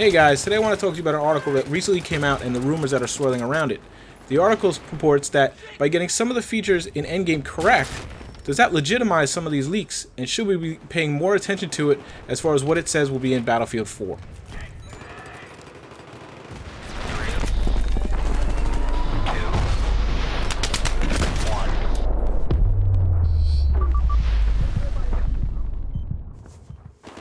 Hey guys, today I want to talk to you about an article that recently came out and the rumors that are swirling around it. The article purports that by getting some of the features in Endgame correct, does that legitimize some of these leaks, and should we be paying more attention to it as far as what it says will be in Battlefield 4?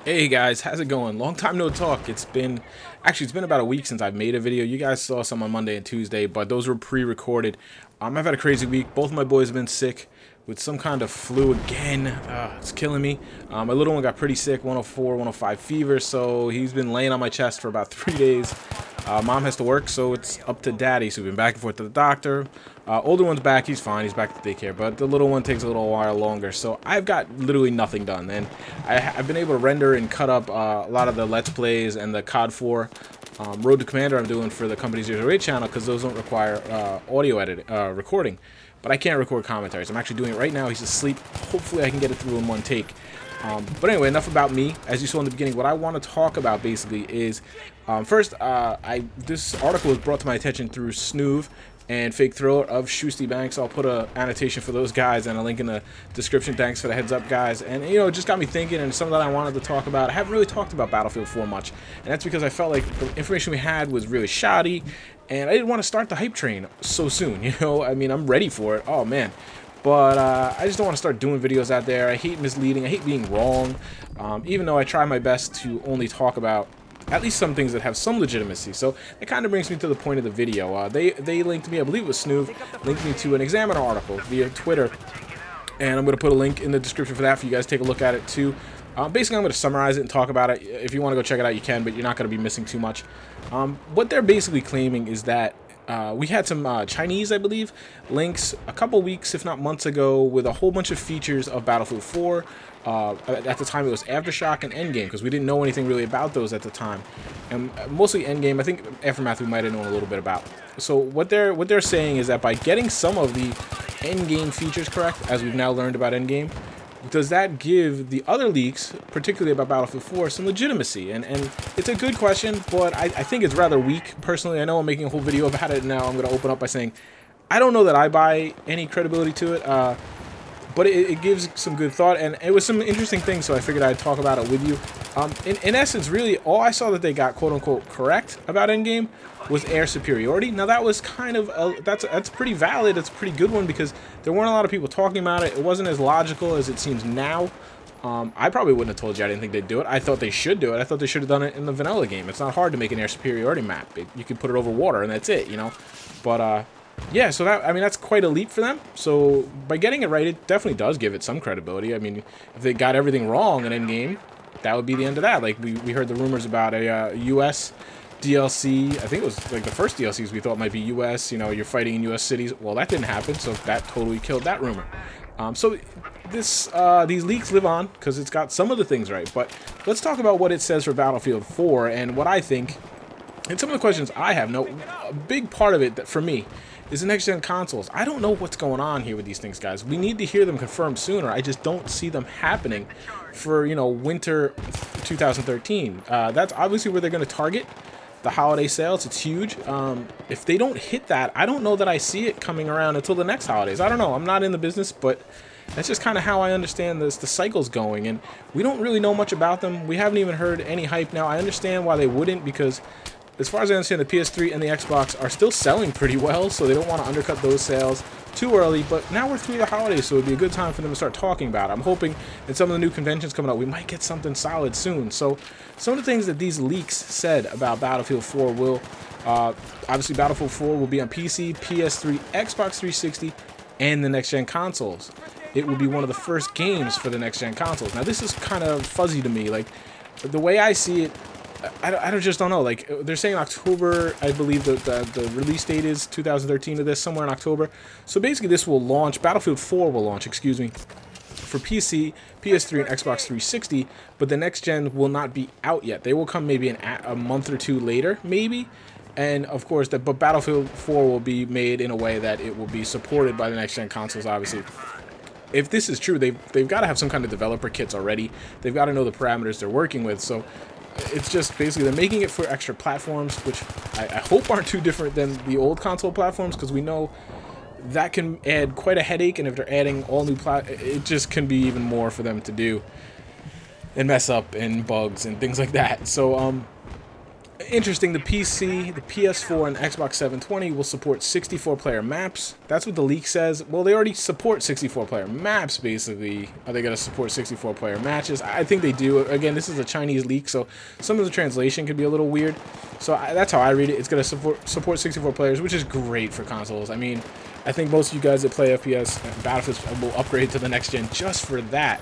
Hey guys, how's it going? Long time no talk. It's been about a week since I've made a video. You guys saw some on Monday and Tuesday, but those were pre-recorded. I've had a crazy week. Both of my boys have been sick with some kind of flu again. It's killing me. My little one got pretty sick, 104, 105 fever, so he's been laying on my chest for about 3 days. Mom has to work, so it's up to daddy. So we've been back and forth to the doctor. Older one's back, he's fine, he's back to daycare, but the little one takes a little while longer. So I've got literally nothing done, and I've been able to render and cut up a lot of the Let's Plays and the COD 4 Road to Commander I'm doing for the Company 008 channel, because those don't require audio editing, recording. But I can't record commentaries. I'm actually doing it right now. He's asleep. Hopefully I can get it through in one take. But anyway, enough about me. As you saw in the beginning, what I want to talk about basically is, first, this article was brought to my attention through Snoov and Fake Thriller of Shoosty Banks. I'll put an annotation for those guys and a link in the description. Thanks for the heads up, guys. And, you know, it just got me thinking, and something that I wanted to talk about. I haven't really talked about Battlefield 4 much, and that's because I felt like the information we had was really shoddy, and I didn't want to start the hype train so soon, you know? I mean, I'm ready for it. Oh, man. But I just don't want to start doing videos out there. I hate misleading. I hate being wrong, even though I try my best to only talk about at least some things that have some legitimacy. So it kind of brings me to the point of the video. They linked me, I believe it was Snoov, linked me to an Examiner article via Twitter, and I'm going to put a link in the description for that for you guys to take a look at it too. Basically, I'm going to summarize it and talk about it. If you want to go check it out, you can, but you're not going to be missing too much. What they're basically claiming is that we had some Chinese, I believe, links a couple weeks, if not months ago, with a whole bunch of features of Battlefield 4. At the time, it was Aftershock and Endgame, because we didn't know anything really about those at the time. And mostly Endgame. I think Aftermath we might have known a little bit about. So what they're saying is that by getting some of the Endgame features correct, as we've now learned about Endgame, does that give the other leaks, particularly about Battlefield 4, some legitimacy? And it's a good question, but I think it's rather weak, personally. I know I'm making a whole video about it, and now I'm going to open up by saying I don't know that I buy any credibility to it, but it gives some good thought, and it was some interesting things, so I figured I'd talk about it with you. In essence, really, all I saw that they got quote-unquote correct about Endgame was air superiority. Now, that was kind of that's pretty valid. It's a pretty good one, because there weren't a lot of people talking about it. It wasn't as logical as it seems now. I probably wouldn't have told you I didn't think they'd do it. I thought they should do it. I thought they should have done it in the vanilla game. It's not hard to make an air superiority map. You can put it over water, and that's it, you know? But, yeah, so that, I mean, that's quite a leap for them. So by getting it right, it definitely does give it some credibility. I mean, if they got everything wrong in Endgame, that would be the end of that. Like, we heard the rumors about a US DLC. I think it was like the first DLCs we thought might be US, you know, you're fighting in US cities. Well, that didn't happen, so that totally killed that rumor. So these leaks live on because it's got some of the things right. But let's talk about what it says for Battlefield 4 and what I think, and some of the questions I have. No, a big part of it that for me is the next-gen consoles. I don't know what's going on here with these things, guys. We need to hear them confirmed sooner. I just don't see them happening for, you know, winter 2013. That's obviously where they're going to target the holiday sales. It's huge. If they don't hit that, I don't know that I see it coming around until the next holidays. I don't know. I'm not in the business, but that's just kind of how I understand this, the cycle's going, and we don't really know much about them. We haven't even heard any hype. Now, I understand why they wouldn't, because as far as I understand, the PS3 and the Xbox are still selling pretty well, so they don't want to undercut those sales too early. But now we're through the holidays, so it'd be a good time for them to start talking about it. I'm hoping in some of the new conventions coming up, we might get something solid soon. So some of the things that these leaks said about Battlefield 4 will, obviously Battlefield 4 will be on PC, PS3, Xbox 360, and the next-gen consoles. It will be one of the first games for the next-gen consoles. Now, this is kind of fuzzy to me. Like, the way I see it, I just don't know. Like, they're saying October, I believe the release date is 2013 of this, somewhere in October. So basically this will launch, Battlefield 4 will launch, excuse me, for PC, PS3, and Xbox 360, but the next gen will not be out yet. They will come maybe a month or two later, maybe. And of course, but Battlefield 4 will be made in a way that it will be supported by the next gen consoles, obviously. If this is true, they've got to have some kind of developer kits already. They've got to know the parameters they're working with. So it's just basically they're making it for extra platforms, which I hope aren't too different than the old console platforms, because we know that can add quite a headache, and if they're adding all new it just can be even more for them to do and mess up and bugs and things like that. So interesting, the PC, the PS4, and Xbox 720 will support 64-player maps. That's what the leak says. Well, they already support 64-player maps, basically. Are they going to support 64-player matches? I think they do. Again, this is a Chinese leak, so some of the translation could be a little weird. So that's how I read it. It's going to support 64 players, which is great for consoles. I mean, I think most of you guys that play FPS and Battlefield will upgrade to the next gen just for that.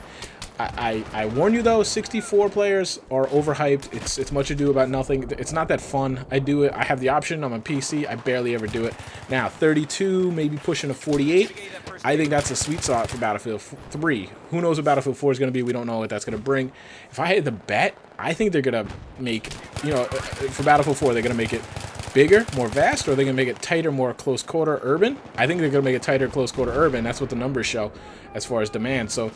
I warn you though, 64 players are overhyped. It's much ado about nothing. It's not that fun. I do it. I have the option on my PC. I barely ever do it. Now 32, maybe pushing to 48. I think that's a sweet spot for Battlefield 3. Who knows what Battlefield 4 is going to be? We don't know what that's going to bring. If I had to bet, I think they're going to make, you know, for Battlefield 4, they're going to make it bigger, more vast, or are they going to make it tighter, more close quarter urban? I think they're going to make it tighter, close quarter urban. That's what the numbers show as far as demand. So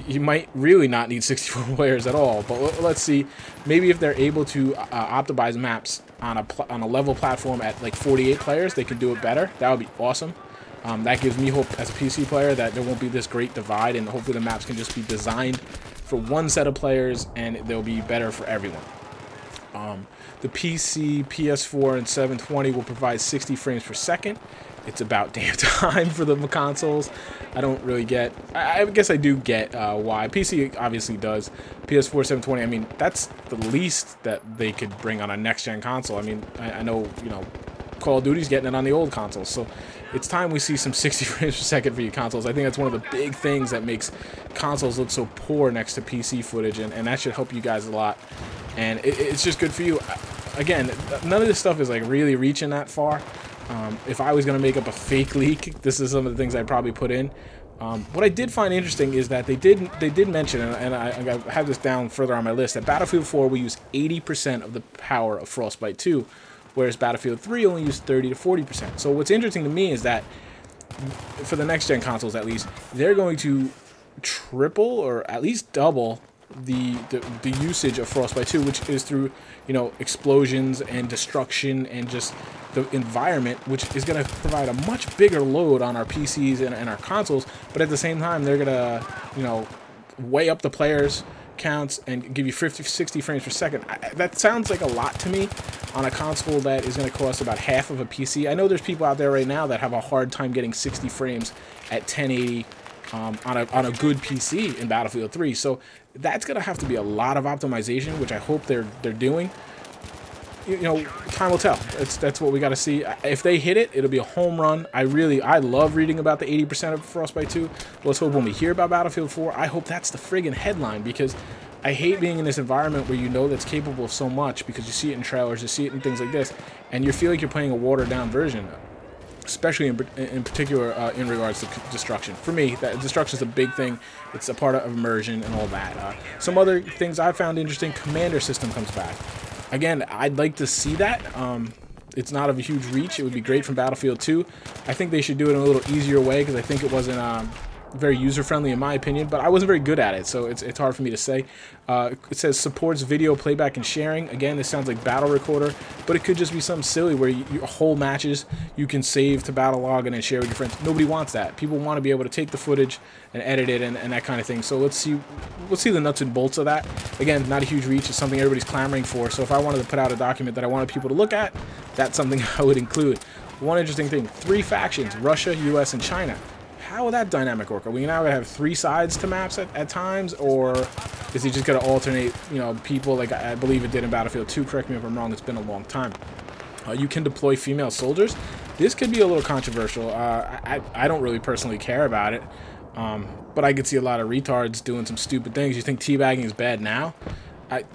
you might really not need 64 players at all, but let's see. Maybe if they're able to optimize maps on a level platform at like 48 players, they could do it better. That would be awesome. That gives me hope as a PC player that there won't be this great divide, and hopefully the maps can just be designed for one set of players and they'll be better for everyone. The PC, PS4, and 720 will provide 60 frames per second. It's about damn time for the consoles. I don't really get... I guess I do get why. PC obviously does. PS4, 720, I mean, that's the least that they could bring on a next-gen console. I mean, I know, you know, Call of Duty's getting it on the old consoles, so it's time we see some 60 frames per second for your consoles. I think that's one of the big things that makes consoles look so poor next to PC footage, and that should help you guys a lot. And it's just good for you. Again, none of this stuff is like really reaching that far. If I was going to make up a fake leak, this is some of the things I'd probably put in. What I did find interesting is that they did mention, and I have this down further on my list, that Battlefield 4 will use 80% of the power of Frostbite 2, whereas Battlefield 3 only used 30 to 40%. So what's interesting to me is that for the next gen consoles, at least, they're going to triple or at least double the usage of Frostbite 2, which is through, you know, explosions and destruction and just the environment, which is going to provide a much bigger load on our PCs and our consoles. But at the same time, they're going to, you know, weigh up the players counts and give you 50, 60 frames per second. That sounds like a lot to me on a console that is going to cost about half of a PC. I know there's people out there right now that have a hard time getting 60 frames at 1080 on a good PC in Battlefield 3. So that's going to have to be a lot of optimization, which I hope they're doing. You know, time will tell. That's what we got to see. If they hit it, it'll be a home run. I love reading about the 80% of Frostbite 2. Let's hope when we hear about Battlefield 4, I hope that's the friggin' headline, because I hate being in this environment where you know that's capable of so much, because you see it in trailers, you see it in things like this, and you feel like you're playing a watered-down version, especially in particular in regards to destruction. For me, that destruction is a big thing. It's a part of immersion and all that. Some other things I found interesting: Commander system comes back. Again, I'd like to see that. It's not of a huge reach. It would be great from Battlefield 2. I think they should do it in a little easier way, because I think it wasn't very user-friendly in my opinion, but I wasn't very good at it, so it's hard for me to say. It says supports video playback and sharing. Again, this sounds like battle recorder, but it could just be something silly where whole matches you can save to battle log and then share with your friends. Nobody wants that. People want to be able to take the footage and edit it and that kind of thing. So let's see the nuts and bolts of that. Again, not a huge reach. It's something everybody's clamoring for. So if I wanted to put out a document that I wanted people to look at, that's something I would include. One interesting thing: 3 factions: Russia, US, and China. How will that dynamic work? Are we now going to have 3 sides to maps at times, or is he just going to alternate, you know, people like I believe it did in Battlefield 2? Correct me if I'm wrong. It's been a long time. You can deploy female soldiers. This could be a little controversial. I don't really personally care about it, but I could see a lot of retards doing some stupid things. You think teabagging is bad now?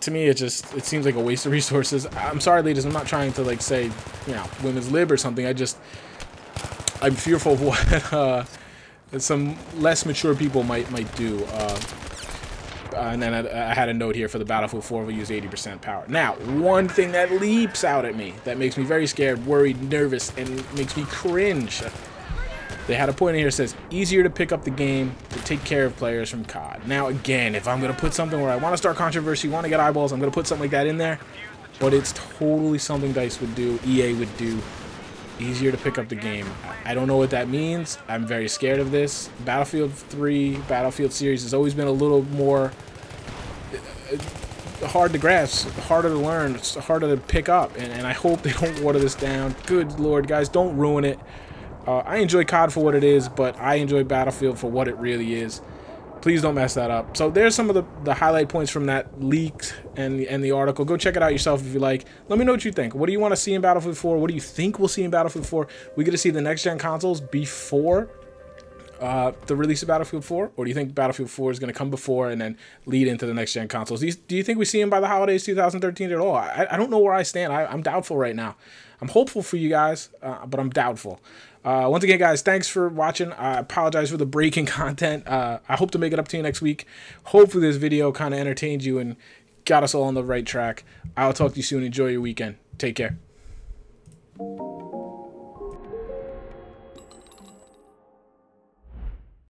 To me, it seems like a waste of resources. I'm sorry, ladies. I'm not trying to like say, you know, women's lib or something. I'm fearful of what some less mature people might do. And then I had a note here for the Battlefield 4 will use 80% power. Now, one thing that leaps out at me that makes me very scared, worried, nervous, and makes me cringe. They had a point in here that says, easier to pick up the game to take care of players from COD. Now, again, if I'm going to put something where I want to start controversy, want to get eyeballs, I'm going to put something like that in there. But it's totally something DICE would do, EA would do. Easier to pick up the game. I don't know what that means. I'm very scared of this. Battlefield 3, Battlefield series has always been a little more hard to grasp, harder to learn, it's harder to pick up, and I hope they don't water this down. Good Lord, guys, don't ruin it. I enjoy COD for what it is, but I enjoy Battlefield for what it really is. Please don't mess that up. So there's some of the highlight points from that leak and the article. Go check it out yourself if you like. Let me know what you think. What do you want to see in Battlefield 4? What do you think we'll see in Battlefield 4? We get to see the next-gen consoles before the release of Battlefield 4? Or do you think Battlefield 4 is going to come before and then lead into the next-gen consoles? Do you think we see them by the holidays 2013 at all? I don't know where I stand. I'm doubtful right now. I'm hopeful for you guys, but I'm doubtful. Once again, guys, thanks for watching. I apologize for the breaking content. I hope to make it up to you next week. Hopefully this video kind of entertained you and got us all on the right track. I'll talk to you soon. Enjoy your weekend. Take care.